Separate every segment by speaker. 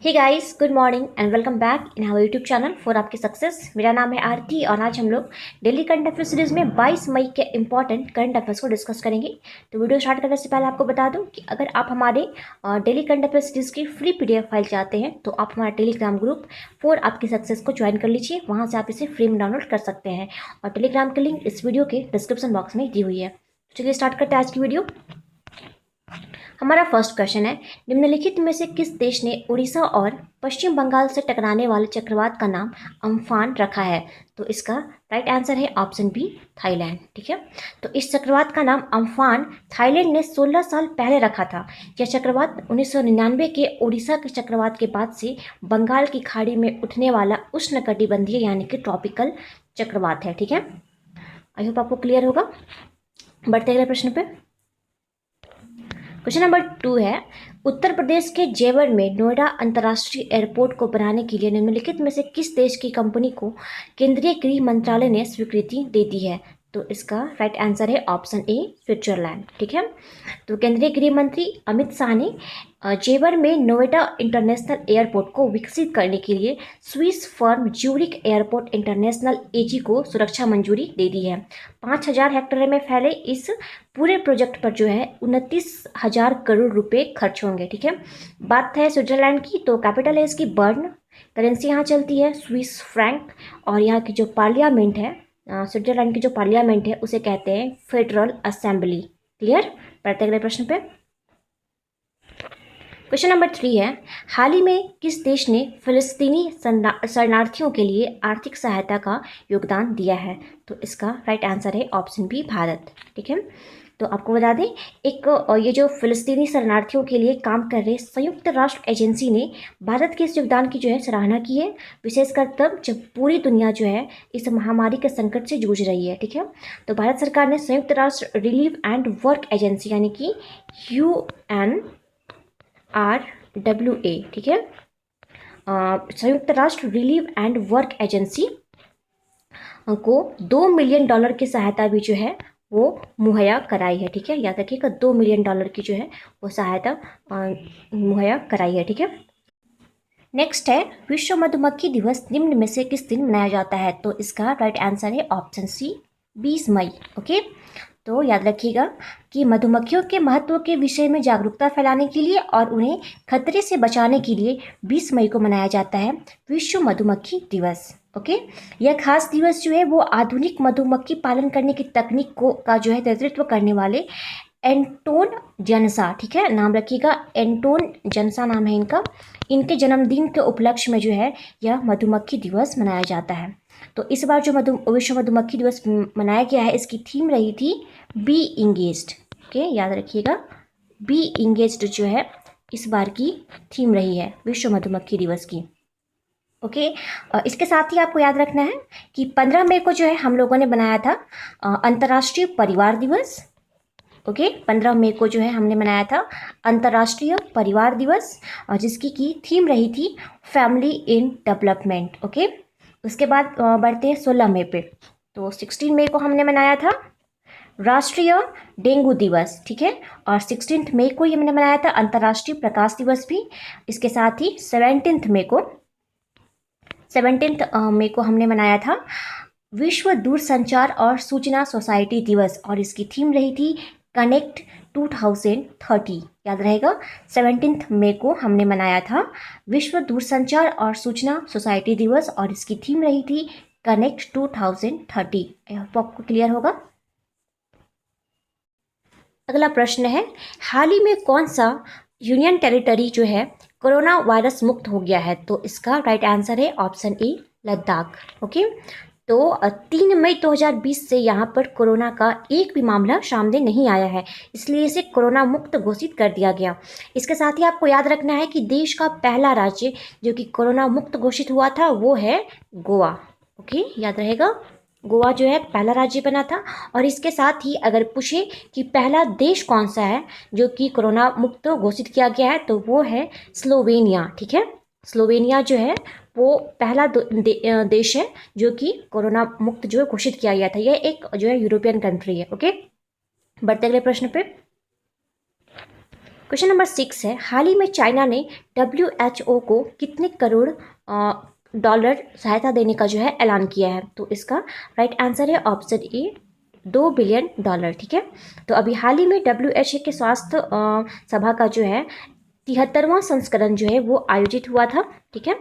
Speaker 1: Hey guys, good morning and welcome back in our YouTube channel for आपकी success. मेरा नाम है आरती और आज हम लोग डेली करंट अफेयर सीरीज में 22 मई के इंपॉर्टेंट करंट अफेयर्स को डिस्कस करेंगे। तो वीडियो स्टार्ट करने से पहले आपको बता दूं कि अगर आप हमारे डेली करंट अफेयर सीरीज की फ्री पीडीएफ फाइल चाहते हैं तो आप हमारा टेलीग्राम ग्रुप फॉर आपकी सक्सेस को ज्वाइन कर लीजिए। वहाँ से आप इसे फ्री में डाउनलोड कर सकते हैं और टेलीग्राम की लिंक इस वीडियो के डिस्क्रिप्शन बॉक्स में दी हुई है। चलिए स्टार्ट करते हैं आज की वीडियो। हमारा फर्स्ट क्वेश्चन है, निम्नलिखित में से किस देश ने उड़ीसा और पश्चिम बंगाल से टकराने वाले चक्रवात का नाम अम्फान रखा है? तो इसका राइट आंसर है ऑप्शन बी, थाईलैंड। ठीक है, तो इस चक्रवात का नाम अम्फान थाईलैंड ने 16 साल पहले रखा था। यह चक्रवात 1999 के उड़ीसा के चक्रवात के बाद से बंगाल की खाड़ी में उठने वाला उष्णकटिबंधीय यानी कि ट्रॉपिकल चक्रवात है। ठीक है, आई होप आपको क्लियर होगा। बढ़ते अगले प्रश्न पे। क्वेश्चन नंबर 2 है, उत्तर प्रदेश के जेवर में नोएडा अंतर्राष्ट्रीय एयरपोर्ट को बनाने के लिए निम्नलिखित में से किस देश की कंपनी को केंद्रीय गृह मंत्रालय ने स्वीकृति दे दी है? तो इसका राइट आंसर है ऑप्शन ए, स्विट्जरलैंड। ठीक है, तो केंद्रीय गृह मंत्री अमित शाह ने जेवर में नोएडा इंटरनेशनल एयरपोर्ट को विकसित करने के लिए Swiss firm Zurich airport international AG को सुरक्षा मंजूरी दे दी है। 5,000 हेक्टेयर में फैले इस पूरे प्रोजेक्ट पर जो है 29,000 करोड़ रुपए खर्च होंगे। ठीक है, बात है स्विट्जरलैंड की, तो कैपिटल है इसकी बर्न, करेंसी यहाँ चलती है स्विस फ्रैंक, और यहाँ की जो पार्लियामेंट है, स्विट्जरलैंड की जो पार्लियामेंट है उसे कहते हैं फेडरल असेंबली। क्लियर? बढ़ते अगले प्रश्न पे। क्वेश्चन नंबर 3 है, हाल ही में किस देश ने फिलिस्तीनी शरणार्थियों के लिए आर्थिक सहायता का योगदान दिया है? तो इसका राइट आंसर है ऑप्शन बी, भारत। ठीक है, तो आपको बता दें, एक ये जो फिलिस्तीनी शरणार्थियों के लिए काम कर रहे संयुक्त राष्ट्र एजेंसी ने भारत के इस योगदान की जो है सराहना की है, विशेषकर तब जब पूरी दुनिया जो है इस महामारी के संकट से जूझ रही है। ठीक है, तो भारत सरकार ने संयुक्त राष्ट्र रिलीफ एंड वर्क एजेंसी यानी कि UNRWA, ठीक है, संयुक्त राष्ट्र रिलीफ एंड वर्क एजेंसी को $2 मिलियन की सहायता भी जो है वो मुहैया कराई है। ठीक है, याद रखिएगा, $2 मिलियन की जो है वो सहायता मुहैया कराई है। ठीक है, नेक्स्ट है, विश्व मधुमक्खी दिवस निम्न में से किस दिन मनाया जाता है? तो इसका राइट आंसर है ऑप्शन सी, 20 मई। ओके, तो याद रखिएगा कि मधुमक्खियों के महत्व के विषय में जागरूकता फैलाने के लिए और उन्हें खतरे से बचाने के लिए 20 मई को मनाया जाता है विश्व मधुमक्खी दिवस। ओके, यह खास दिवस जो है वो आधुनिक मधुमक्खी पालन करने की तकनीक को का जो है नेतृत्व करने वाले एंटोन जनसा, ठीक है, नाम रखिएगा, एंटोन जनसा नाम है इनका, इनके जन्मदिन के उपलक्ष्य में जो है यह मधुमक्खी दिवस मनाया जाता है। तो इस बार जो विश्व मधुमक्खी दिवस मनाया गया है, इसकी थीम रही थी बी इंगेज्ड। ओके, याद रखिएगा, बी इंगेज्ड जो है इस बार की थीम रही है विश्व मधुमक्खी दिवस की। ओके, इसके साथ ही आपको याद रखना है कि 15 मई को जो है हम लोगों ने बनाया था अंतर्राष्ट्रीय परिवार दिवस। ओके, 15 मई को जो है हमने मनाया था अंतर्राष्ट्रीय परिवार दिवस, जिसकी की थीम रही थी फैमिली इन डेवलपमेंट। ओके, उसके बाद बढ़ते हैं 16 मई पे। तो 16 मई को हमने मनाया था राष्ट्रीय डेंगू दिवस। ठीक है, और 16 मई को ये हमने मनाया था अंतर्राष्ट्रीय प्रकाश दिवस भी। इसके साथ ही 17 मई को हमने मनाया था विश्व दूरसंचार और सूचना सोसाइटी दिवस, और इसकी थीम रही थी कनेक्ट 2030। याद रहेगा, 17 मई को हमने मनाया था विश्व दूरसंचार और सूचना सोसाइटी दिवस, और इसकी थीम रही थी कनेक्ट 2030। आपको क्लियर होगा। अगला प्रश्न है, हाल ही में कौन सा यूनियन टेरिटरी जो है कोरोना वायरस मुक्त हो गया है? तो इसका राइट आंसर है ऑप्शन ए, लद्दाख। ओके, तो 3 मई 2020 से यहाँ पर कोरोना का एक भी मामला सामने नहीं आया है, इसलिए इसे कोरोना मुक्त घोषित कर दिया गया। इसके साथ ही आपको याद रखना है कि देश का पहला राज्य जो कि कोरोना मुक्त घोषित हुआ था वो है गोवा। ओके, याद रहेगा, गोवा जो है पहला राज्य बना था। और इसके साथ ही अगर पूछे कि पहला देश कौन सा है जो कि कोरोना मुक्त घोषित किया गया है, तो वो है स्लोवेनिया। ठीक है, स्लोवेनिया जो है वो पहला देश है जो कि कोरोना मुक्त जो है घोषित किया गया था। यह एक जो है यूरोपियन कंट्री है। ओके, बढ़ते अगले प्रश्न पे। क्वेश्चन नंबर 6 है, हाल ही में चाइना ने WHO को कितने करोड़ डॉलर सहायता देने का जो है ऐलान किया है? तो इसका राइट आंसर है ऑप्शन ए, $2 बिलियन, ठीक है। तो अभी हाल ही में WHO के स्वास्थ्य सभा का जो है 73वां संस्करण जो है वो आयोजित हुआ था, ठीक है,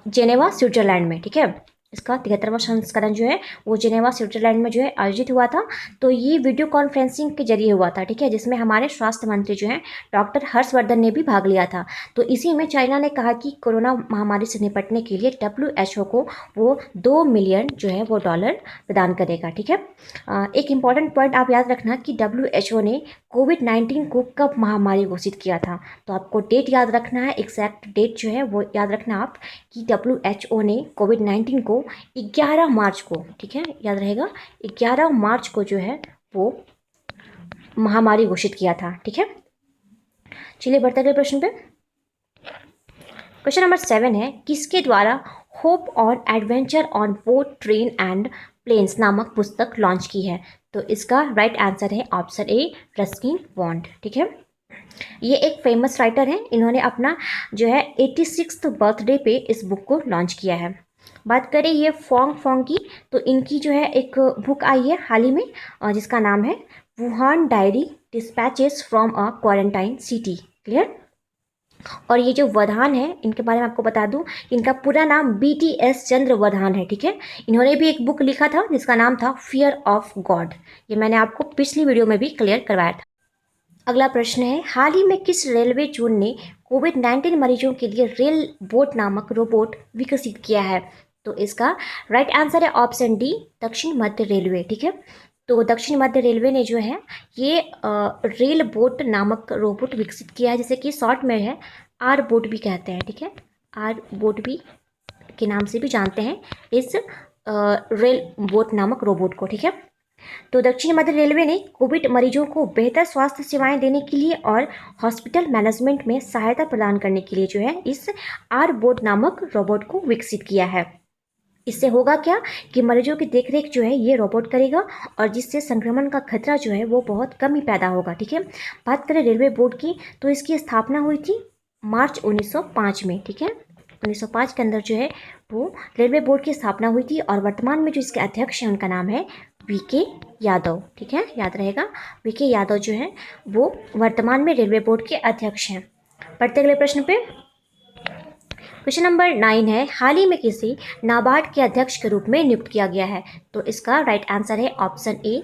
Speaker 1: जेनेवा स्विट्जरलैंड में, ठीक है। इसका 73वां संस्करण जो है वो जेनेवा स्विट्जरलैंड में जो है आयोजित हुआ था। तो ये वीडियो कॉन्फ्रेंसिंग के जरिए हुआ था, ठीक है, जिसमें हमारे स्वास्थ्य मंत्री जो है डॉक्टर हर्षवर्धन ने भी भाग लिया था। तो इसी में चाइना ने कहा कि कोरोना महामारी से निपटने के लिए WHO को वो 2 मिलियन जो है वो डॉलर प्रदान करेगा, ठीक है। एक इम्पॉर्टेंट पॉइंट आप याद रखना कि WHO ने कोविड-19 को कब महामारी घोषित किया था। तो आपको डेट याद रखना है, एग्जैक्ट डेट जो है वो याद रखना आप कि WHO ने कोविड-19 को 11 मार्च को, ठीक है, याद रहेगा 11 मार्च को जो है वो महामारी घोषित किया था, ठीक है। चलिए बढ़ते अगले प्रश्न पे। क्वेश्चन नंबर 7 है, किसके द्वारा hope on adventure on boat train and planes नामक पुस्तक लॉन्च की है? तो इसका राइट आंसर है ऑप्शन ए, रस्किन बॉन्ड, ठीक है। ये एक फेमस राइटर हैं, इन्होंने अपना जो है 86th बर्थडे पे इस बुक को लॉन्च किया है। बात करें ये फोंग की, तो इनकी जो है एक बुक आई है हाल ही में जिसका नाम है Wuhan diary dispatches from a quarantine city, clear. और ये जो वधान है इनके बारे में आपको बता दूं, इनका पूरा नाम BTS चंद्र वधान है, ठीक है। इन्होंने भी एक बुक लिखा था जिसका नाम था फियर ऑफ गॉड, ये मैंने आपको पिछली वीडियो में भी क्लियर करवाया था। अगला प्रश्न है, हाल ही में किस रेलवे जोन ने कोविड-19 मरीजों के लिए रेल बोट नामक रोबोट विकसित किया है? तो इसका राइट आंसर है ऑप्शन डी, दक्षिण मध्य रेलवे, ठीक है। तो दक्षिण मध्य रेलवे ने जो है ये रेल बोट नामक रोबोट विकसित किया है, जैसे कि शॉर्ट में है आर बोट भी कहते हैं, ठीक है, आर बोट भी के नाम से भी जानते हैं इस रेल बोट नामक रोबोट को, ठीक है। तो दक्षिण मध्य रेलवे ने कोविड मरीजों को बेहतर स्वास्थ्य सेवाएं देने के लिए और हॉस्पिटल मैनेजमेंट में सहायता प्रदान करने के लिए जो है इस आर बोट नामक रोबोट को विकसित किया है। इससे होगा क्या कि मरीजों की देखरेख जो है ये रोबोट करेगा और जिससे संक्रमण का खतरा जो है वो बहुत कम ही पैदा होगा, ठीक है। बात करें रेलवे बोर्ड की, तो इसकी स्थापना हुई थी मार्च 1905 में, ठीक है। 1905 के अंदर जो है वो रेलवे बोर्ड की स्थापना हुई थी और वर्तमान में जो इसके अध्यक्ष हैं उनका नाम है VK यादव, ठीक है, याद रहेगा VK यादव जो है वो वर्तमान में रेलवे बोर्ड के अध्यक्ष हैं। बढ़ते अगले प्रश्न पे। क्वेश्चन नंबर 9 है, हाल ही में किसी नाबार्ड के अध्यक्ष के रूप में नियुक्त किया गया है? तो इसका राइट आंसर है ऑप्शन ए,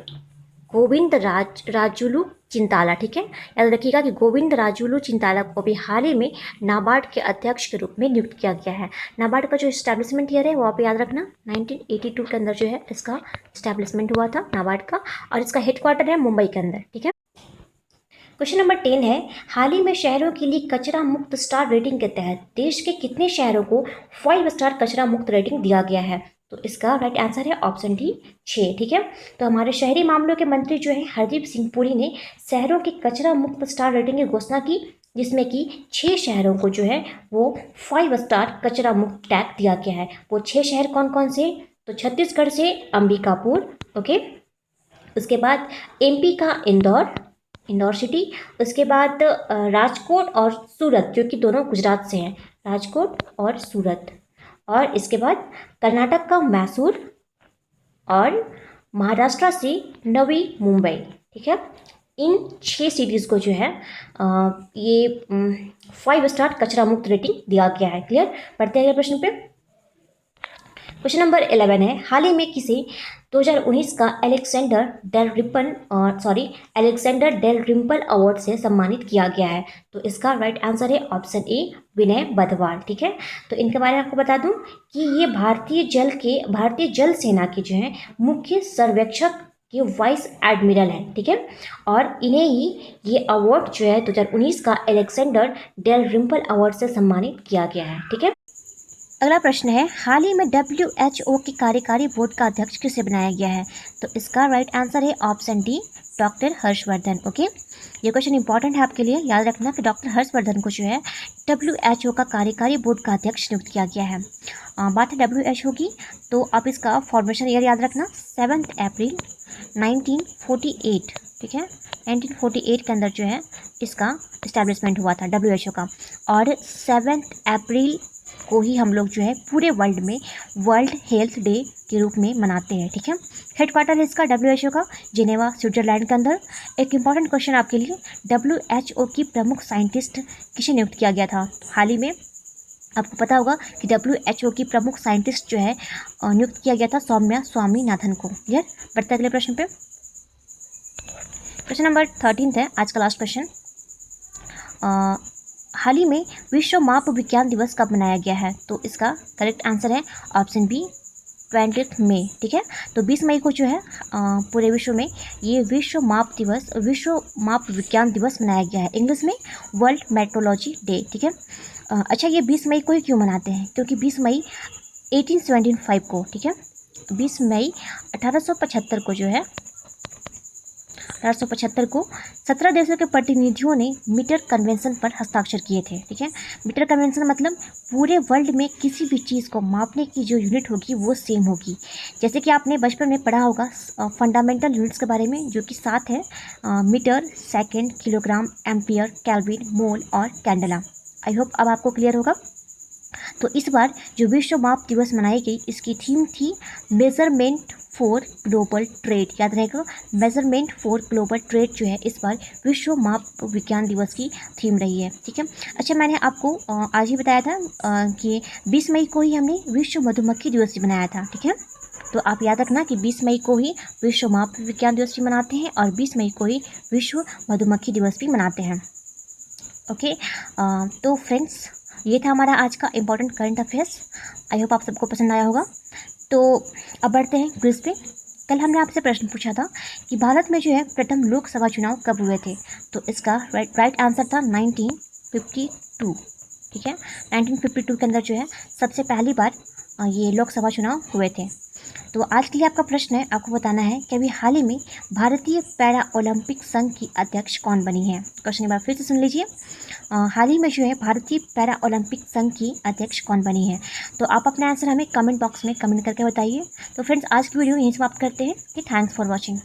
Speaker 1: गोविंद राजुलू चिंताला, ठीक है। याद रखिएगा कि गोविंद राजुलू चिंताला को भी हाल ही में नाबार्ड के अध्यक्ष के रूप में नियुक्त किया गया है। नाबार्ड का जो इस्टेब्लिशमेंट ईयर है वो आप याद रखना 1982 के अंदर जो है इसका इस्टेब्लिशमेंट हुआ था नाबार्ड का, और इसका हेडक्वार्टर है मुंबई के अंदर, ठीक है। क्वेश्चन नंबर 10 है, हाल ही में शहरों के लिए कचरा मुक्त स्टार रेटिंग के तहत देश के कितने शहरों को 5 स्टार कचरा मुक्त रेटिंग दिया गया है? तो इसका राइट आंसर है ऑप्शन डी, 6, ठीक है। तो हमारे शहरी मामलों के मंत्री जो है हरदीप सिंह पुरी ने शहरों की कचरा मुक्त स्टार रेटिंग की घोषणा की, जिसमें कि 6 शहरों को जो है वो 5 स्टार कचरा मुक्त टैग दिया गया है। वो 6 शहर कौन कौन से? तो छत्तीसगढ़ से अंबिकापुर, ओके, उसके बाद MP का इंदौर सिटी, उसके बाद राजकोट और सूरत, जो कि दोनों गुजरात से हैं, राजकोट और सूरत, और इसके बाद कर्नाटक का मैसूर और महाराष्ट्र से नवी मुंबई, ठीक है। इन 6 सिटीज़ को जो है ये 5 स्टार कचरा मुक्त रेटिंग दिया गया है, क्लियर। बढ़ते हैं अगले प्रश्न पे। क्वेश्चन नंबर 11 है, हाल ही में किसी 2019 का अलेक्जेंडर डेल रिम्पल अवार्ड से सम्मानित किया गया है? तो इसका राइट आंसर है ऑप्शन ए, विनय बधवाल, ठीक है। तो इनके बारे में आपको बता दूं कि ये भारतीय जल सेना के जो है मुख्य सर्वेक्षक के वाइस एडमिरल हैं, ठीक है। और इन्हें ही ये अवार्ड जो है 2019 का अलेक्जेंडर डेल रिम्पल अवार्ड से सम्मानित किया गया है, ठीक है। अगला प्रश्न है, हाल ही में WHO के कार्यकारी बोर्ड का अध्यक्ष किसे बनाया गया है? तो इसका राइट आंसर है option D, doctor Harshvardhan, okay. ये क्वेश्चन इंपॉर्टेंट है आपके लिए, याद रखना कि डॉक्टर हर्षवर्धन को जो है WHO का कार्यकारी बोर्ड का अध्यक्ष नियुक्त किया गया है। बात है WHO की, तो आप इसका फॉर्मेशन ईयर याद रखना 7 अप्रैल 1948, ठीक है। 1948 के अंदर जो है इसका इस्टेब्लिशमेंट हुआ था WHO का, और 7 अप्रैल को ही हम लोग जो है पूरे वर्ल्ड में वर्ल्ड हेल्थ डे के रूप में मनाते हैं, ठीक है। हेडक्वार्टर है इसका WHO का जिनेवा स्विट्जरलैंड के अंदर। एक इम्पॉर्टेंट क्वेश्चन आपके लिए, WHO की प्रमुख साइंटिस्ट किसे नियुक्त किया गया था? हाल ही में आपको पता होगा कि WHO की प्रमुख साइंटिस्ट जो है नियुक्त किया गया था सौम्या स्वामीनाथन को। क्लियर? बढ़ते हैं अगले प्रश्न पे। क्वेश्चन नंबर 13 है आज का लास्ट क्वेश्चन। हाल ही में विश्व माप विज्ञान दिवस कब मनाया गया है? तो इसका करेक्ट आंसर है ऑप्शन बी 20 मई, ठीक है। तो 20 मई को जो है पूरे विश्व में ये विश्व माप विज्ञान दिवस मनाया गया है। इंग्लिश में वर्ल्ड मेट्रोलॉजी डे, ठीक है। अच्छा, ये 20 मई को ही क्यों मनाते हैं? क्योंकि 20 मई 1875 को, ठीक है, 20 मई 1875 को जो है 1875 को 17 देशों के प्रतिनिधियों ने मीटर कन्वेंशन पर हस्ताक्षर किए थे, ठीक है। मीटर कन्वेंशन मतलब पूरे वर्ल्ड में किसी भी चीज़ को मापने की जो यूनिट होगी वो सेम होगी। जैसे कि आपने बचपन में पढ़ा होगा फंडामेंटल यूनिट्स के बारे में, जो कि 7 है, metre, second, kilogram, ampere, kelvin, mole और कैंडेला। आई होप अब आपको क्लियर होगा। तो इस बार जो विश्व माप दिवस मनाई गई, इसकी थीम थी मेजरमेंट फॉर ग्लोबल ट्रेड। याद रहेगा, मेजरमेंट फॉर ग्लोबल ट्रेड जो है इस बार विश्व माप विज्ञान दिवस की थीम रही है, ठीक है। अच्छा, मैंने आपको आज ही बताया था कि 20 मई को ही हमने विश्व मधुमक्खी दिवस भी मनाया था, ठीक है। तो आप याद रखना कि 20 मई को ही विश्व माप विज्ञान दिवस भी मनाते हैं और 20 मई को ही विश्व मधुमक्खी दिवस भी मनाते हैं। ओके, तो फ्रेंड्स, ये था हमारा आज का important current affairs. I hope आप सबको पसंद आया होगा। तो अब बढ़ते हैं क्विज पे। कल हमने आपसे प्रश्न पूछा था कि भारत में जो है प्रथम लोकसभा चुनाव कब हुए थे? तो इसका राइट आंसर था 1952, ठीक है। 1952 के अंदर जो है सबसे पहली बार ये लोकसभा चुनाव हुए थे। तो आज के लिए आपका प्रश्न है, आपको बताना है कि अभी हाल ही में भारतीय पैरा ओलंपिक संघ की अध्यक्ष कौन बनी है। क्वेश्चन एक बार फिर से सुन लीजिए, हाल ही में जो है भारतीय पैरा ओलंपिक संघ की अध्यक्ष कौन बनी है? तो आप अपना आंसर हमें कमेंट बॉक्स में कमेंट करके बताइए। तो फ्रेंड्स, आज की वीडियो यहीं समाप्त करते हैं कि थैंक्स फॉर वॉचिंग।